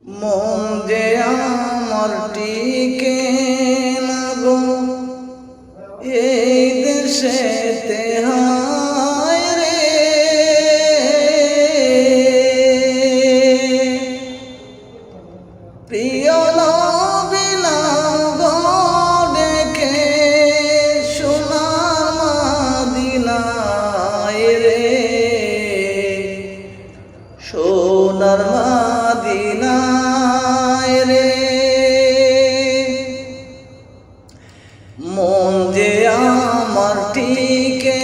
মন যে আমার টিকে না গো এই দেশেতে হায় রে। প্রিয় নবী না গো ডেকে সোনার মদিনায় রে, সোনার মদিনায় রে। মন যে আমার টিকে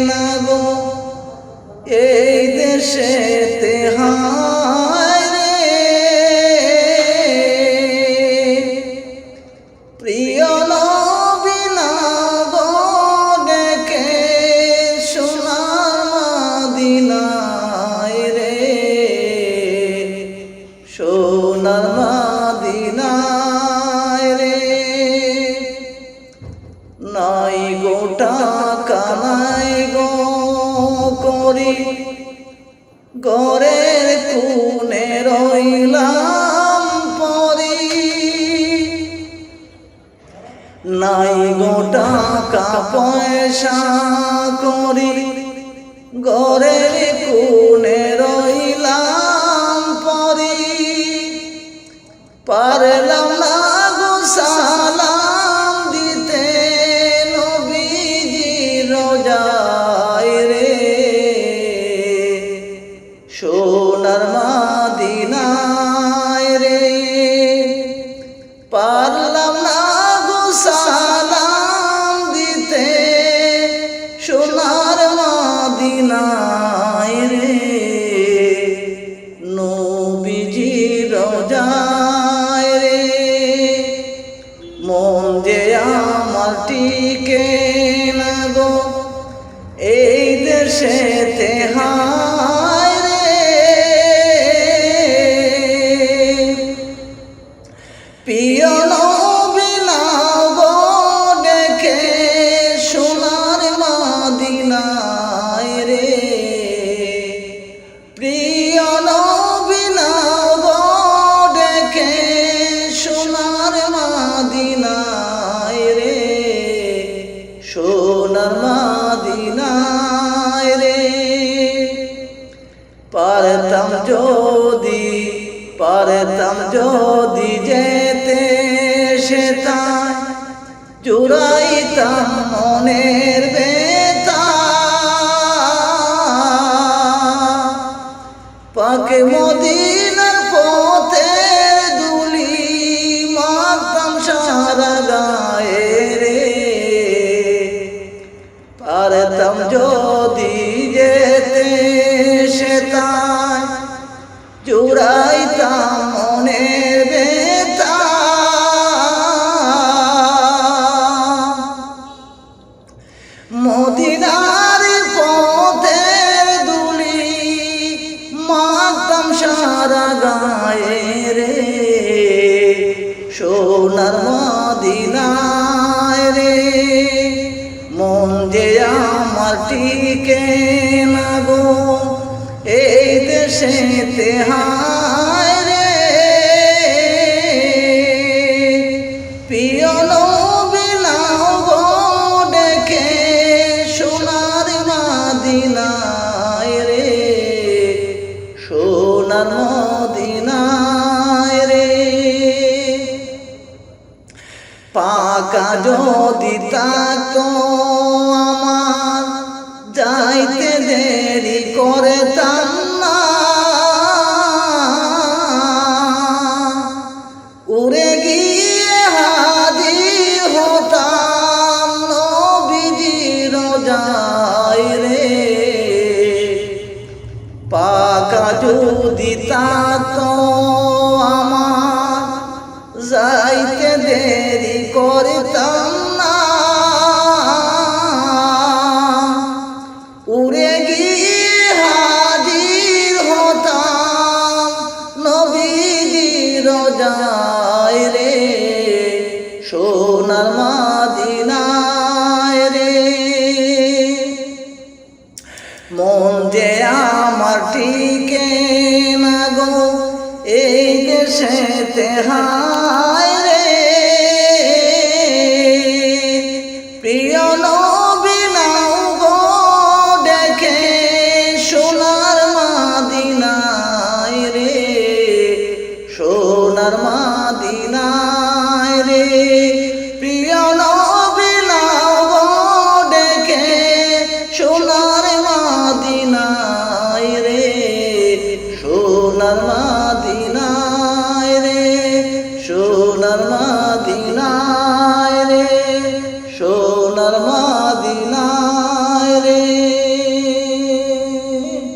না গো এই দেশেতে হায় রে। প্রিয় নবী না গো ডেকে সোনার মদিনায় রে, সোনার মদিনায় রে। নাই গো টাকা নাই গো করি ঘরের কোণে রইলাম পরি। নাই গো টাকা পয়সা করি ঘরের কোণে রইলাম পরি। পারলাম না গো সালাম দিতে নবীজি রোজায় রে, সোনার মদিনায় রে। পারলাম না গো সালাম দিতে সোনার মদিনায় রে, নবীজি রোজায় রে। মন যে আমার টিকে না গো এই দেশেতে হায় রে। প্রিয় নবী না গো ডেকে সোনার মদিনায় রে। প্রিয় নবী না গো ডেকে সোনার মদিনায় রে, সোনার মদিনায় রে। পারতাম যদি যেতে সেতায় জুড়াইতাম মনের বেতা। পাকে মদিনার পথে দুলি মাখতাম সারা গায়ে রে। পারতাম যদি যেতে সেতায় জুড়াইতাম মনের বেতা। মদিনার পথে দুলি মাখতাম সারা গায়ে রে, সোনার মদিনায় রে। মন যে আমার টিকে না গো এই দেশেতে হায় রে। প্রিয় নবী না গো ডেকে সোনার মদিনায় রে, সোনার মদিনায় রে। পাকা যদি থাকতো আমার যাইতে দেরি করতাম না। উড়ে গিয়ে হাজির হতাম নবীজি রোজায় রে। পাকা যদি থাকতো আমার যাইতে দেরি করতাম না। উড়ে গিয়ে হাজির হতাম নবীজি রোজায় রে, সোনার মদিনায় রে। মন যে আমার টিকে না গো এই দেশেতে হায় রে প্রিয় নবী নাও গো ডেকে সোনার মাদিনায় রে সোনার মাদিনায় রে প্রিয় নবী নাও গো ডেকে সোনার মাদিনায় রে সোনার মাদিনায় রে সোনার